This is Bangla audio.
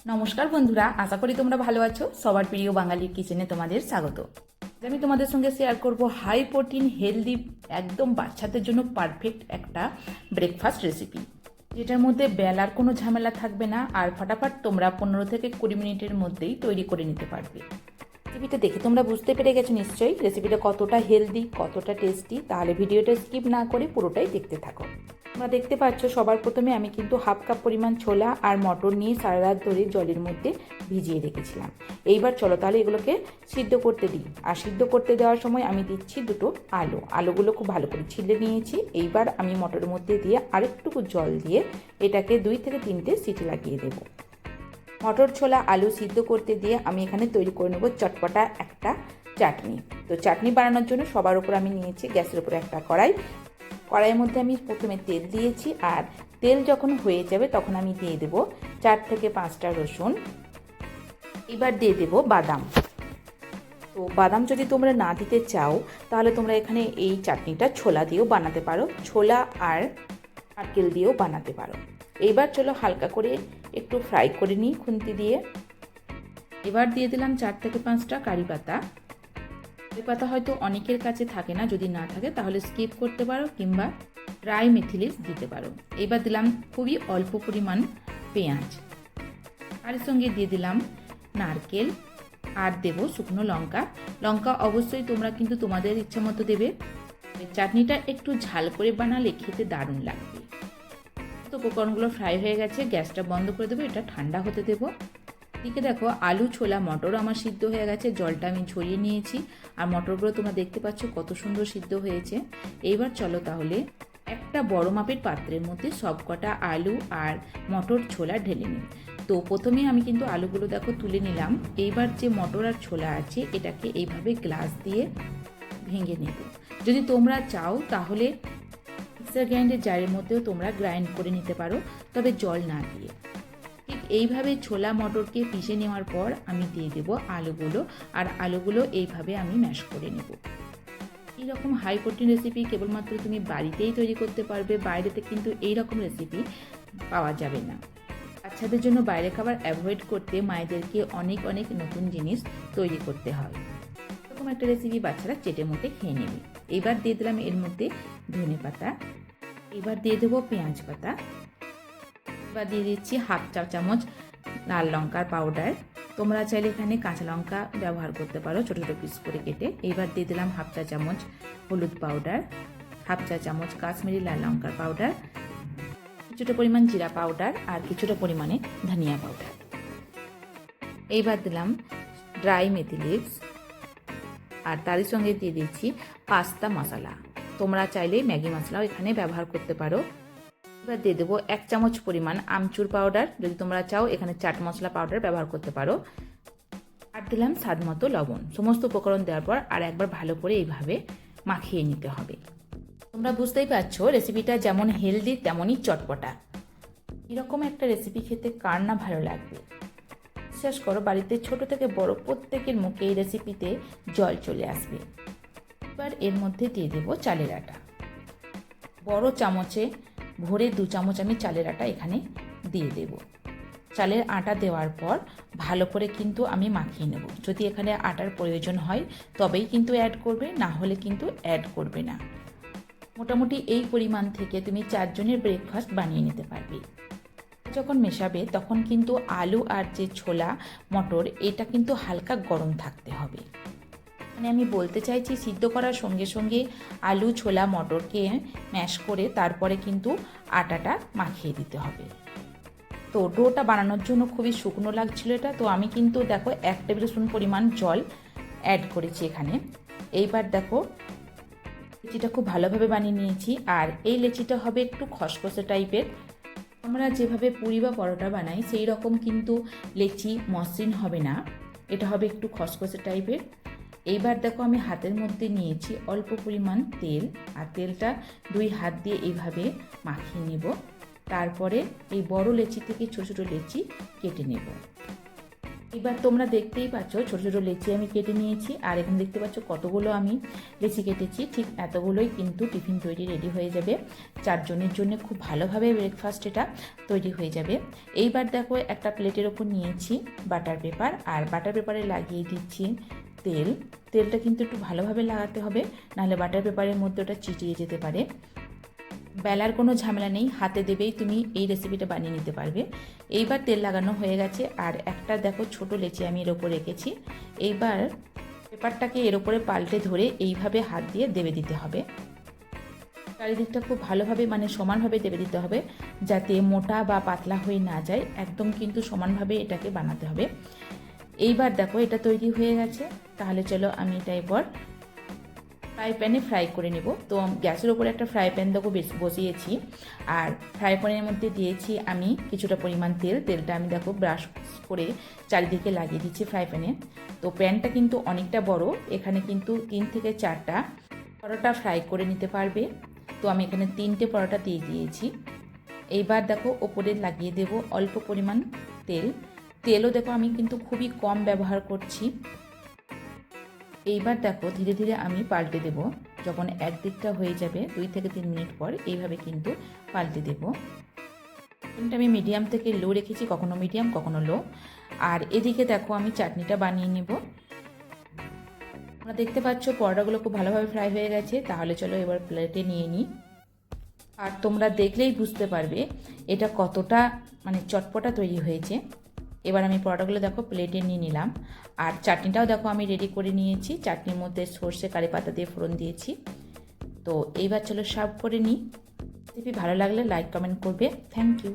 নমস্কার বন্ধুরা, আশা করি তোমরা ভালো আছো। সবার প্রিয় বাঙালির কিচেনে তোমাদের স্বাগত। আমি তোমাদের সঙ্গে শেয়ার করব হাই প্রোটিন হেলদি একদম বাচ্চাদের জন্য পারফেক্ট একটা ব্রেকফাস্ট রেসিপি, যেটার মধ্যে বেলার কোনো ঝামেলা থাকবে না আর ফটাফট তোমরা 15 থেকে 20 মিনিটের মধ্যেই তৈরি করে নিতে পারবে। রেসিপিটা দেখে তোমরা বুঝতে পেরে গেছো নিশ্চয়ই রেসিপিটা কতটা হেলদি, কতটা টেস্টি। তাহলে ভিডিওটা স্কিপ না করে পুরোটাই দেখতে থাকো। তোমরা দেখতে পাচ্ছ সবার প্রথমে আমি কিন্তু হাফ কাপ পরিমাণ ছোলা আর মটর নিয়ে সারা রাত ধরে জলের মধ্যে ভিজিয়ে রেখেছিলাম। এইবার চলো তাহলে এগুলোকে সিদ্ধ করতে দিই। আর সিদ্ধ করতে দেওয়ার সময় আমি দিচ্ছি দুটো আলুগুলো খুব ভালো করে ছিলে নিয়েছি। এইবার আমি মটরের মধ্যে দিয়ে আরেকটুকু জল দিয়ে এটাকে 2 থেকে 3টে সিটি লাগিয়ে দেবো। মটর ছোলা আলু সিদ্ধ করতে দিয়ে আমি এখানে তৈরি করে নেব চটপটা একটা চাটনি। তো চাটনি বানানোর জন্য সবার উপর আমি নিয়েছি গ্যাসের উপরে একটা কড়াইয়ের মধ্যে আমি প্রথমে তেল দিয়েছি। আর তেল যখন হয়ে যাবে তখন আমি দিয়ে দেবো 4 থেকে 5টা রসুন। এবার দিয়ে দেবো বাদাম। তো বাদাম যদি তোমরা না দিতে চাও তাহলে তোমরা এখানে এই চাটনিটা ছোলা দিয়েও বানাতে পারো, ছোলা আর নারকেল দিয়েও বানাতে পারো। এইবার চলো হালকা করে একটু ফ্রাই করে নিই খুন্তি দিয়ে। এবার দিয়ে দিলাম 4 থেকে 5টা কারি পাতা। কারি পাতা হয়তো অনেকের কাছে থাকে না, যদি না থাকে তাহলে স্কিপ করতে পারো কিংবা ড্রাই মেথি লিভস দিতে পারো। এবার দিলাম খুবই অল্প পরিমাণ পেঁয়াজ, আর সঙ্গে দিয়ে দিলাম নারকেল আর দেবো শুকনো লঙ্কা অবশ্যই তোমরা কিন্তু তোমাদের ইচ্ছা মতো দেবে। চাটনিটা একটু ঝাল করে বানালে খেতে দারুণ লাগবে। তো উপকরণগুলো ফ্রাই হয়ে গেছে, গ্যাসটা বন্ধ করে দেবো, এটা ঠান্ডা হতে দেবো। এদিকে দেখো আলু ছোলা মটর আমার সিদ্ধ হয়ে গেছে, জলটা আমি ঝরিয়ে নিয়েছি। আর মটরগুলো তোমরা দেখতে পাচ্ছ কত সুন্দর সিদ্ধ হয়েছে। এইবার চলো তাহলে একটা বড় মাপের পাত্রের মধ্যে সবকটা আলু আর মটর ছোলা ঢেলে নিই। তো প্রথমে আমি কিন্তু আলুগুলো দেখো তুলে নিলাম। এইবার যে মটর আর ছোলা আছে এটাকে এইভাবে গ্লাস দিয়ে ভেঙে নেব। যদি তোমরা চাও তাহলে মিক্সার গ্রাইন্ডার জারের মধ্যেও তোমরা গ্রাইন্ড করে নিতে পারো, তবে জল না দিয়ে। ঠিক এইভাবে ছোলা মটরকে পিষে নেওয়ার পর আমি দিয়ে দেবো আলুগুলো, আর আলুগুলো এইভাবে আমি ম্যাশ করে নেব। এইরকম হাই প্রোটিন রেসিপি কেবলমাত্র তুমি বাড়িতেই তৈরি করতে পারবে, বাইরেতে কিন্তু এইরকম রেসিপি পাওয়া যাবে না। বাচ্চাদের জন্য বাইরে খাবার অ্যাভয়েড করতে মায়েদেরকে অনেক অনেক নতুন জিনিস তৈরি করতে হয়। এরকম একটা রেসিপি বাচ্চারা চেটে মুটে খেয়ে নেবে। এবার দিয়ে দিলাম এর মধ্যে ধনে পাতা, এবার দিয়ে দেবো পেঁয়াজ পাতা, এবার দিয়ে দিচ্ছি হাফ চা চামচ লাল লঙ্কার পাউডার। তোমরা চাইলে এখানে কাঁচা লঙ্কা ব্যবহার করতে পারো ছোটো ছোটো পিস করে কেটে। এইবার দিয়ে দিলাম হাফ চা চামচ হলুদ পাউডার, হাফ চা চামচ কাশ্মীরি লাল লঙ্কার পাউডার, কিছুটা পরিমাণ জিরা পাউডার আর কিছুটা পরিমাণে ধনিয়া পাউডার। এইবার দিলাম ড্রাই মেথি লিভস, আর তারই সঙ্গে দিয়ে দিচ্ছি পাস্তা মশলা। তোমরা চাইলে ম্যাগি মশলাও এখানে ব্যবহার করতে পারো। এবার দিয়ে দেবো 1 চামচ পরিমাণ আমচুর পাউডার, যদি তোমরা চাও এখানে চাট মশলা পাউডার ব্যবহার করতে পারো। আর দিলাম স্বাদ মতো লবণ। সমস্ত উপকরণ দেওয়ার পর আর একবার ভালো করে এইভাবে মাখিয়ে নিতে হবে। তোমরা বুঝতেই পারছো রেসিপিটা যেমন হেলদি তেমনই চটপটা। এরকম একটা রেসিপি খেতে কার না ভালো লাগবে। বিশ্বাস করো বাড়িতে ছোট থেকে বড় প্রত্যেকের মুখে এই রেসিপিতে জল চলে আসবে। এবার এর মধ্যে দিয়ে দেবো চালের আটা। বড় চামচে ভরে 2 চামচ আমি চালের আটা এখানে দিয়ে দেব। চালের আটা দেওয়ার পর ভালো করে কিন্তু আমি মাখিয়ে নেব। যদি এখানে আটার প্রয়োজন হয় তবেই কিন্তু অ্যাড করবে, না হলে কিন্তু অ্যাড করবে না। মোটামুটি এই পরিমাণ থেকে তুমি 4 জনের ব্রেকফাস্ট বানিয়ে নিতে পারবে। যখন মেশাবে তখন কিন্তু আলু আর যে ছোলা মটর এটা কিন্তু হালকা গরম থাকতে হবে। মানে আমি বলতে চাইছি সিদ্ধ করার সঙ্গে সঙ্গে আলু ছোলা মটরকে ম্যাশ করে তারপরে কিন্তু আটাটা মাখিয়ে দিতে হবে। তো ডোটা বানানোর জন্য খুবই শুকনো লাগছিল এটা, তো আমি কিন্তু দেখো 1 টেবিল স্পুন পরিমাণ জল অ্যাড করেছি এখানে। এইবার দেখো লেচিটা খুব ভালোভাবে বানিয়ে নিয়েছি। আর এই লেচিটা হবে একটু খসখসে টাইপের। আমরা যেভাবে পুরি বা পরোটা বানাই সেই রকম কিন্তু লেচি মসৃণ হবে না, এটা হবে একটু খসখসে টাইপের। এইবার দেখো আমি হাতের মধ্যে নিয়েছি অল্প পরিমাণ তেল, আর তেলটা 2 হাত দিয়ে এইভাবে মাখিয়ে নেব। তারপরে এই বড় লেচি থেকে ছোটো ছোটো লেচি কেটে নেব। এবার তোমরা দেখতেই পাচ্ছ ছোটো ছোটো লেচি আমি কেটে নিয়েছি, আর এখানে দেখতে পাচ্ছ কতগুলো আমি লেচি কেটেছি। ঠিক এতগুলোই কিন্তু টিফিন তৈরি রেডি হয়ে যাবে। 4 জনের জন্য খুব ভালোভাবে ব্রেকফাস্ট এটা তৈরি হয়ে যাবে। এইবার দেখো একটা প্লেটের ওপর নিয়েছি বাটার পেপার, আর বাটার পেপারে লাগিয়ে দিচ্ছি তেল। তেলটা কিন্তু একটু ভালোভাবে লাগাতে হবে, নাহলে বাটার পেপারের মধ্যে ওটা চিটিয়ে যেতে পারে। বেলার কোনো ঝামেলা নেই, হাতে দেবেই তুমি এই রেসিপিটা বানিয়ে নিতে পারবে। এইবার তেল লাগানো হয়ে গেছে, আর একটা দেখো ছোট লেচি আমি এর ওপর রেখেছি। এইবার পেপারটাকে এর ওপরে পাল্টে ধরে এইভাবে হাত দিয়ে দেবে দিতে হবে। চারিদিকটা খুব ভালোভাবে মানে সমানভাবে দেবে দিতে হবে, যাতে মোটা বা পাতলা হয়ে না যায়। একদম কিন্তু সমানভাবে এটাকে বানাতে হবে। এইবার দেখো এটা তৈরি হয়ে গেছে। তাহলে চলো আমি এটা এবার ফ্রাই প্যানে ফ্রাই করে নেব। তো গ্যাসের ওপরে একটা ফ্রাই প্যান দেখো বসিয়েছি, আর ফ্রাই প্যানের মধ্যে দিয়েছি আমি কিছুটা পরিমাণ তেল। তেলটা আমি দেখো ব্রাশ করে চারিদিকে লাগিয়ে দিচ্ছি ফ্রাই প্যানে। তো প্যানটা কিন্তু অনেকটা বড়, এখানে কিন্তু 3 থেকে 4টা পরোটা ফ্রাই করে নিতে পারবে। তো আমি এখানে 3টে পরোটা দিয়ে দিয়েছি। এইবার দেখো ওপরে লাগিয়ে দেব অল্প পরিমাণ তেল। তেলও দেখো আমি কিন্তু খুবই কম ব্যবহার করছি। এইবার দেখো ধীরে ধীরে আমি পাল্টে দেব। যখন একদিকটা হয়ে যাবে 2 থেকে 3 মিনিট পর এইভাবে কিন্তু পাল্টে দেব। ফ্লেমটা আমি মিডিয়াম থেকে লো রেখেছি, কখনো মিডিয়াম কখনো লো। আর এদিকে দেখো আমি চাটনিটা বানিয়ে নেব। তোমরা দেখতে পাচ্ছ পরোটাগুলো খুব ভালোভাবে ফ্রাই হয়ে গেছে। তাহলে চলো এবার প্লেটে নিয়ে নিই। আর তোমরা দেখলেই বুঝতে পারবে এটা কতটা মানে চটপটা তৈরি হয়েছে। এবার আমি পরোটাগুলো দেখো প্লেটে নিয়ে নিলাম, আর চাটনিটাও দেখো আমি রেডি করে নিয়েছি। চাটনির মধ্যে সর্ষে কারি পাতা দিয়ে ফোড়ন দিয়েছি। তো এইবার চলো সার্ভ করে নিই। রেসিপি ভালো লাগলে লাইক কমেন্ট করবে। Thank you.